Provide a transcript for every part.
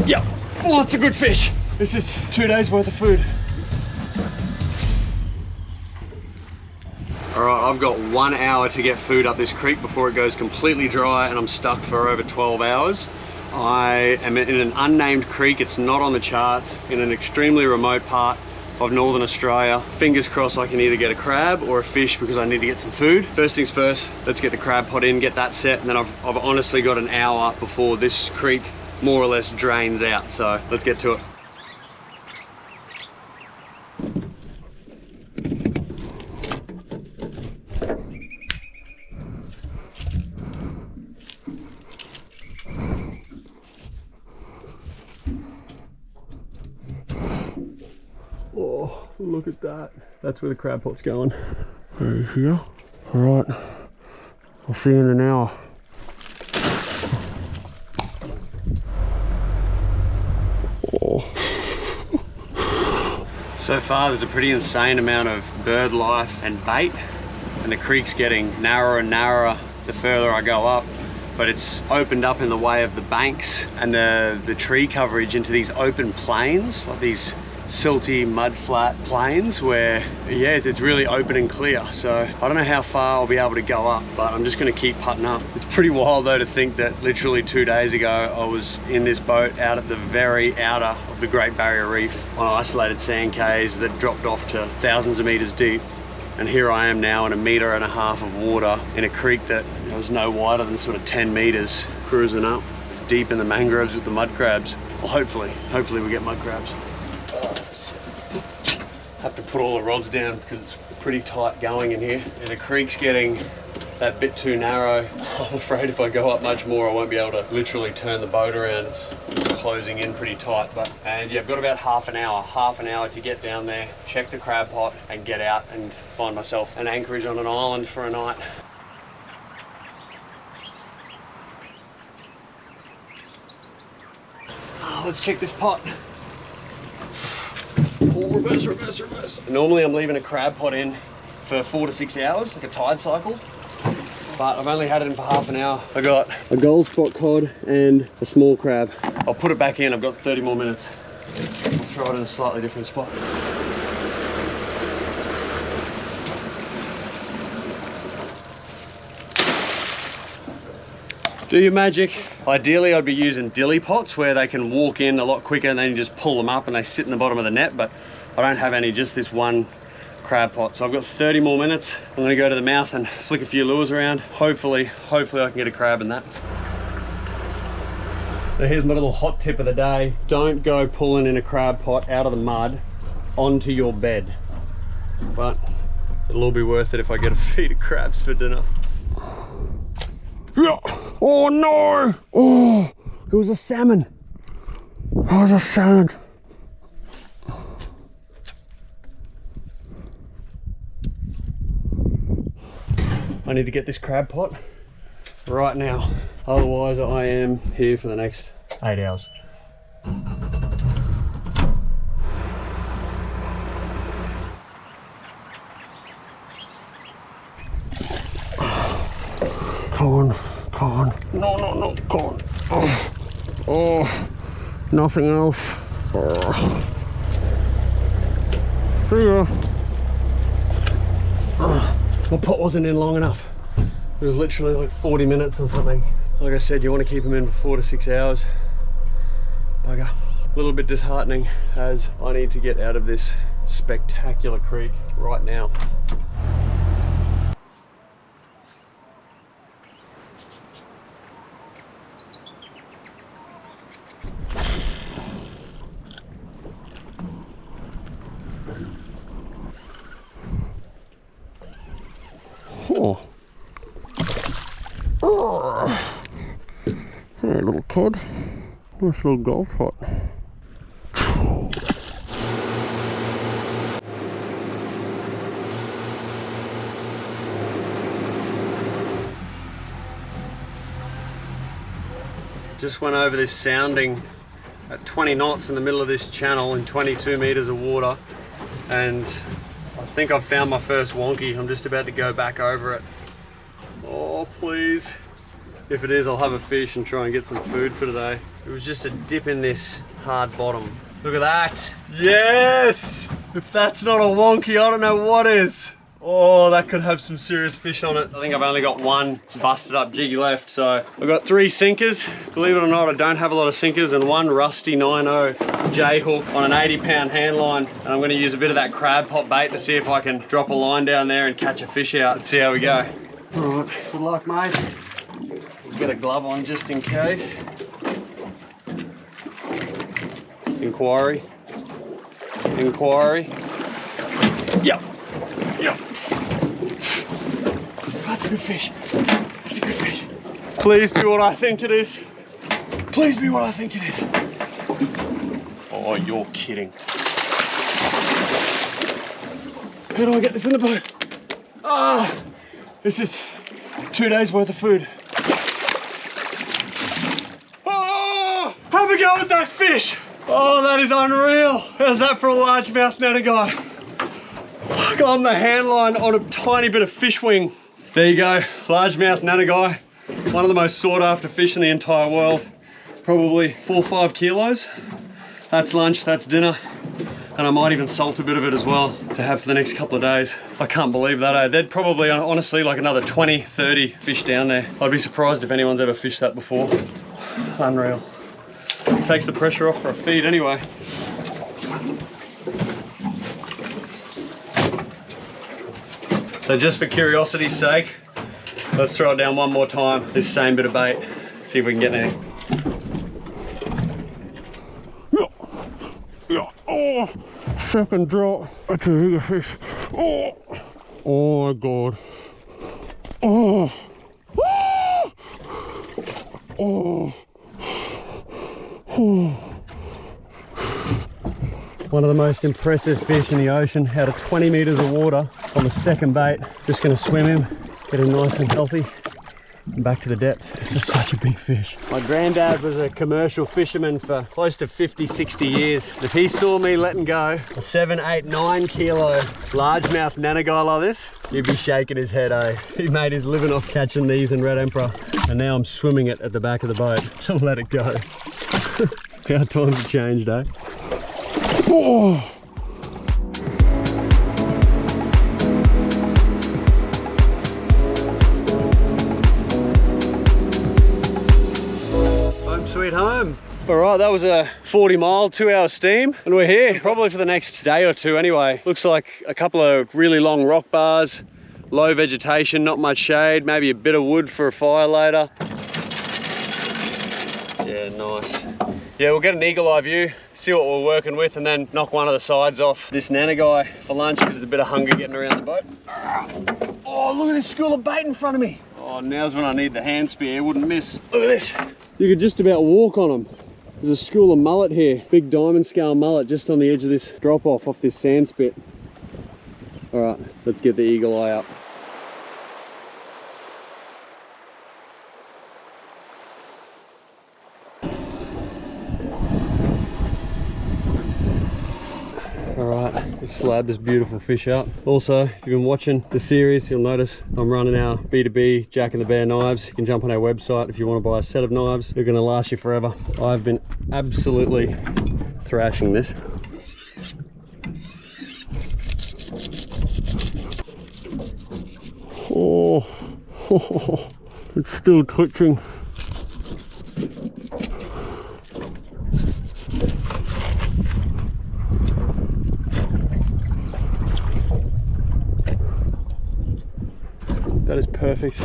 Yep, lots of good fish. This is 2 days worth of food. All right, I've got 1 hour to get food up this creek before it goes completely dry and I'm stuck for over 12 hours. I am in an unnamed creek. It's not on the charts, in an extremely remote part of Northern Australia. Fingers crossed I can either get a crab or a fish because I need to get some food. First things first, let's get the crab pot in, get that set, and then I've honestly got an hour before this creek more or less drains out. So let's get to it. Oh, look at that. That's where the crab pot's going. Right here. All right, I'll see you in an hour. Oh. So far, there's a pretty insane amount of bird life and bait, and the creek's getting narrower and narrower the further I go up. But it's opened up in the way of the banks and the tree coverage into these open plains, like these silty mud flat plains where, yeah, it's really open and clear. So I don't know how far I'll be able to go up, but I'm just going to keep putting up. It's pretty wild though to think that literally 2 days ago I was in this boat out at the very outer of the Great Barrier Reef on isolated sand cays that dropped off to thousands of meters deep, and here I am now in 1.5 meters of water in a creek that was no wider than sort of 10 meters, cruising up deep in the mangroves with the mud crabs. Well, hopefully we get mud crabs. Have to put all the rods down because it's pretty tight going in here, and the creek's getting that bit too narrow. I'm afraid if I go up much more I won't be able to literally turn the boat around. It's closing in pretty tight. And yeah, I've got about half an hour to get down there, check the crab pot and get out and find myself an anchorage on an island for a night. Let's check this pot. Oh, reverse. Normally I'm leaving a crab pot in for 4 to 6 hours, like a tide cycle, but I've only had it in for half an hour. I got a gold spot cod and a small crab. I'll put it back in. I've got 30 more minutes. I'll throw it in a slightly different spot. Do your magic. Ideally I'd be using dilly pots where they can walk in a lot quicker and then you just pull them up and they sit in the bottom of the net, but I don't have any, just this one crab pot. So I've got 30 more minutes. I'm gonna go to the mouth and flick a few lures around. Hopefully I can get a crab in that. So here's my little hot tip of the day. Don't go pulling in a crab pot out of the mud onto your bed. But it'll all be worth it if I get a feed of crabs for dinner. Oh no! Oh, it was a salmon. It was a salmon. I need to get this crab pot right now. Otherwise I am here for the next 8 hours. Come on. No, come on. Oh, nothing else. Oh. See ya. My pot wasn't in long enough. It was literally like 40 minutes or something. Like I said, you want to keep them in for 4 to 6 hours. Bugger. A little bit disheartening as I need to get out of this spectacular creek right now. Hey, little cod. Nice little golf pot. Just went over this sounding at 20 knots in the middle of this channel in 22 meters of water, and I think I've found my first wonky. I'm just about to go back over it. Oh, please. If it is, I'll have a fish and try and get some food for today. It was just a dip in this hard bottom. Look at that. Yes! If that's not a wonky, I don't know what is. Oh, that could have some serious fish on it. I think I've only got one busted up jiggy left, so I've got 3 sinkers. Believe it or not, I don't have a lot of sinkers, and one rusty 9.0 J hook on an 80-pound hand line. And I'm gonna use a bit of that crab pot bait to see if I can drop a line down there and catch a fish out and see how we go. All right, good luck, mate. Get a glove on just in case. Inquiry. Inquiry. Yep. Yep. That's a good fish. That's a good fish. Please be what I think it is. Please be what I think it is. Oh, you're kidding. How do I get this in the boat? Ah, this is 2 days worth of food. Oh, have a go with that fish. Oh, that is unreal. How's that for a largemouth nanagai? Fuck, on the hand line on a tiny bit of fish wing. There you go, largemouth nanagai. One of the most sought after fish in the entire world. Probably 4 or 5 kilos. That's lunch, that's dinner. And I might even salt a bit of it as well to have for the next couple of days. I can't believe that, eh? There'd probably, honestly, like another 20, 30 fish down there. I'd be surprised if anyone's ever fished that before. Unreal. Takes the pressure off for a feed anyway. So just for curiosity's sake, let's throw it down one more time, this same bit of bait, see if we can get anything. Yeah. Oh, second drop. That's a bigger fish. Oh my God. Oh. Oh. One of the most impressive fish in the ocean out of 20 meters of water on the second bait. Just gonna swim him, get him nice and healthy, and back to the depths. This is such a big fish. My granddad was a commercial fisherman for close to 50, 60 years. If he saw me letting go a 7, 8, 9 kilo largemouth nanagai like this, he'd be shaking his head, eh? He made his living off catching these in Red Emperor, and now I'm swimming it at the back of the boat to let it go. How times have changed, eh? Oh. Home sweet home. All right, that was a 40-mile, 2-hour steam, and we're here probably for the next day or two anyway. Looks like a couple of really long rock bars, low vegetation, not much shade, maybe a bit of wood for a fire later. Yeah, nice. Yeah, we'll get an eagle eye view, see what we're working with, and then knock one of the sides off this nanagai for lunch because there's a bit of hunger getting around the boat. Oh, look at this school of bait in front of me. Oh, now's when I need the hand spear, wouldn't miss. Look at this. You could just about walk on them. There's a school of mullet here, big diamond scale mullet just on the edge of this drop off this sand spit. All right, let's get the eagle eye up. Alright, this slab this beautiful fish out. Also, if you've been watching the series, you'll notice I'm running our B2B Jack and the Bear knives. You can jump on our website if you want to buy a set of knives. They're going to last you forever. I've been absolutely thrashing this. Oh, it's still twitching. That is perfect.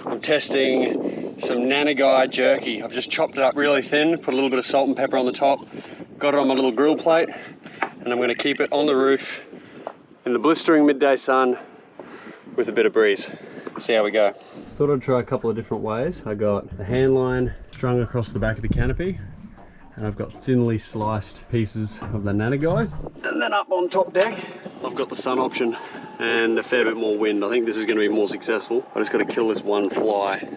I'm testing some nanagai jerky. I've just chopped it up really thin, put a little bit of salt and pepper on the top, got it on my little grill plate, and I'm going to keep it on the roof in the blistering midday sun with a bit of breeze. See how we go. Thought I'd try a couple of different ways. I got the hand line strung across the back of the canopy, and I've got thinly sliced pieces of the nanagai. And then up on top deck, I've got the sun option and a fair bit more wind. I think this is going to be more successful. I just got to kill this one fly.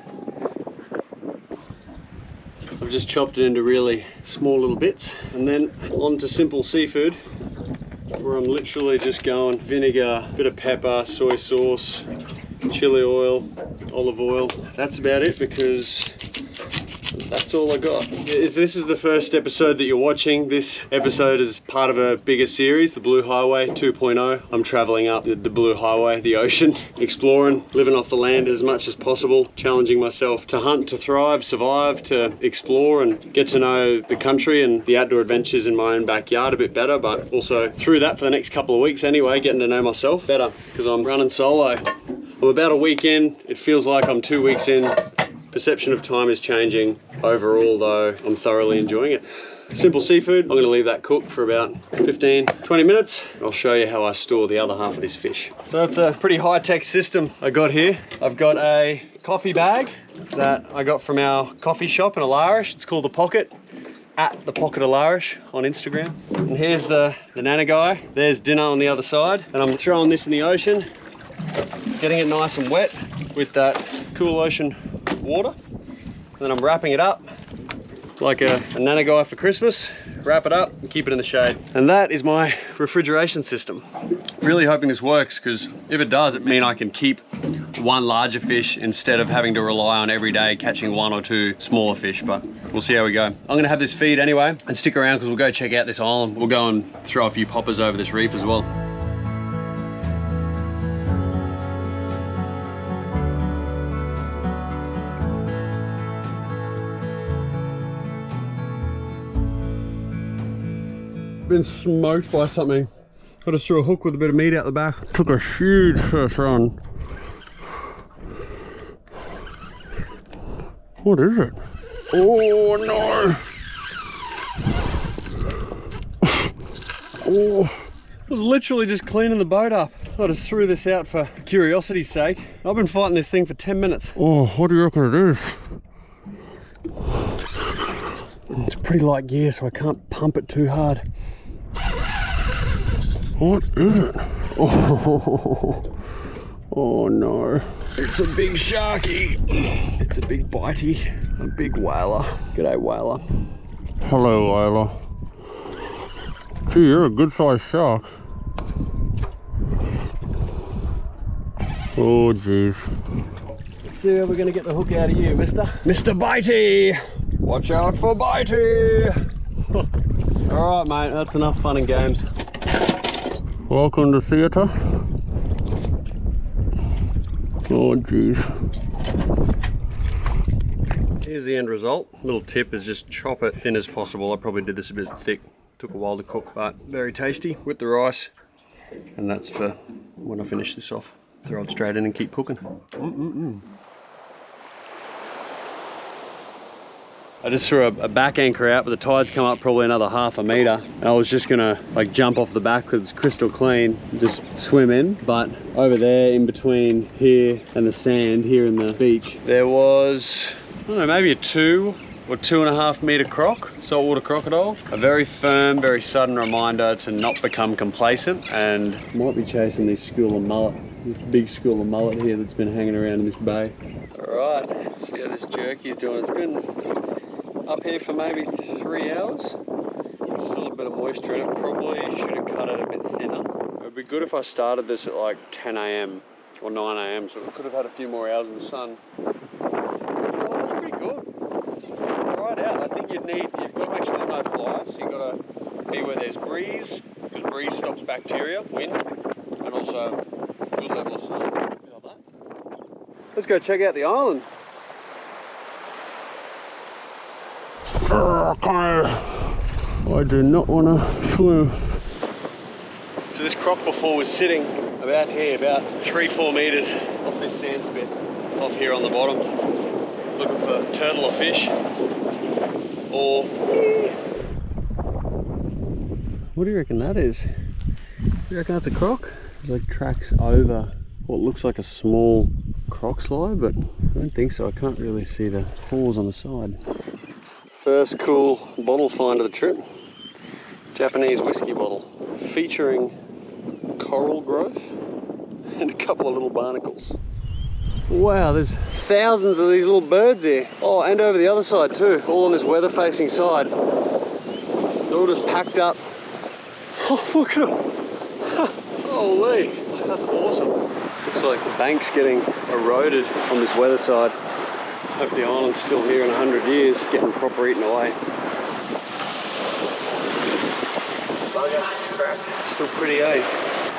I've just chopped it into really small little bits. And then on to simple seafood, where I'm literally just going vinegar, bit of pepper, soy sauce, chili oil, olive oil. That's about it, because that's all I got. If this is the first episode that you're watching, this episode is part of a bigger series, the Blue Highway 2.0. I'm traveling up the Blue Highway, the ocean, exploring, living off the land as much as possible, challenging myself to hunt, to thrive, survive, to explore and get to know the country and the outdoor adventures in my own backyard a bit better, but also through that for the next couple of weeks anyway, getting to know myself better, because I'm running solo. I'm about a week in. It feels like I'm 2 weeks in. Perception of time is changing. Overall though, I'm thoroughly enjoying it. Simple seafood, I'm gonna leave that cook for about 15, 20 minutes. I'll show you how I store the other half of this fish. So it's a pretty high-tech system I got here. I've got a coffee bag that I got from our coffee shop in Alarish. It's called The Pocket, at The Pocket Alarish on Instagram. And here's the Nana guy. There's dinner on the other side. And I'm throwing this in the ocean, getting it nice and wet with that cool ocean water. And then I'm wrapping it up like a Nana guy for Christmas. Wrap it up and keep it in the shade. And that is my refrigeration system. Really hoping this works, because if it does, it means I can keep one larger fish instead of having to rely on every day catching 1 or 2 smaller fish, but we'll see how we go. I'm gonna have this feed anyway, and stick around because we'll go check out this island. We'll go and throw a few poppers over this reef as well. Been smoked by something. I just threw a hook with a bit of meat out the back. Took a huge first run. What is it? Oh no! Oh, I was literally just cleaning the boat up. I just threw this out for curiosity's sake. I've been fighting this thing for 10 minutes. Oh, what do you reckon it is? It's pretty light gear, so I can't pump it too hard. What is it? Oh, oh no. It's a big sharky. It's a big bitey. A big whaler. G'day whaler. Hello whaler. Gee, you're a good sized shark. Oh jeez. Let's see how we're gonna get the hook out of you, mister. Mr. Bitey! Watch out for Bitey! Alright mate, that's enough fun and games. Welcome to theatre. Oh jeez. Here's the end result. Little tip is just chop it thin as possible. I probably did this a bit thick. Took a while to cook, but very tasty with the rice. And that's for when I finish this off. Throw it straight in and keep cooking. I just threw a back anchor out, but the tide's come up probably another ½ meter. And I was just gonna like jump off the back because it's crystal clean, just swim in. But over there in between here and the sand here in the beach, there was, I don't know, maybe a 2 or 2.5 meter croc, saltwater crocodile. A very firm, very sudden reminder to not become complacent, and might be chasing this school of mullet, this big school of mullet here that's been hanging around in this bay. All right, let's see how this jerky's doing. It's been up here for maybe 3 hours. Still a bit of moisture in it. Probably should have cut it a bit thinner. It would be good if I started this at like 10 AM or 9 AM, so we could have had a few more hours in the sun. Oh, that's pretty good. Try it out. I think you've got to make sure there's no flies. You've got to be where there's breeze, because breeze stops bacteria, wind, and also good level of sun. Like that. Let's go check out the island. I do not want to swim. So this croc before was sitting about here, about 3-4 meters off this sand spit, off here on the bottom, looking for turtle or fish, or... What do you reckon that is? Do you reckon that's a croc? It's like tracks over what looks like a small croc slide, but I don't think so. I can't really see the claws on the side. First cool bottle find of the trip. Japanese whiskey bottle featuring coral growth and a couple of little barnacles. Wow, there's thousands of these little birds here. Oh, and over the other side too, all on this weather-facing side. They're all just packed up. Oh, look at them. Holy, that's awesome. Looks like the bank's getting eroded on this weather side. Hope the island's still here in 100 years, getting proper eaten away. Bugger, it's cracked. Still pretty, eh?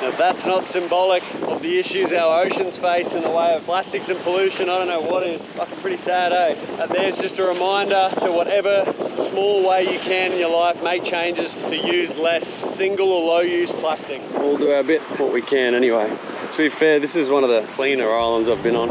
Now if that's not symbolic of the issues our oceans face in the way of plastics and pollution, I don't know what is. Fucking pretty sad, eh? And there's just a reminder to whatever small way you can in your life, make changes to use less single or low-use plastics. We'll do our bit, what we can anyway. To be fair, this is one of the cleaner islands I've been on.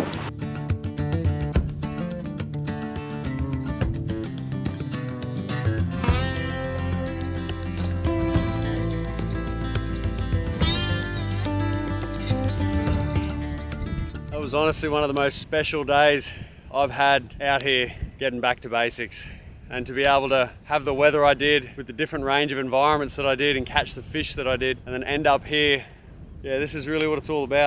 It was honestly one of the most special days I've had out here getting back to basics. And to be able to have the weather I did with the different range of environments that I did and catch the fish that I did and then end up here, yeah, this is really what it's all about.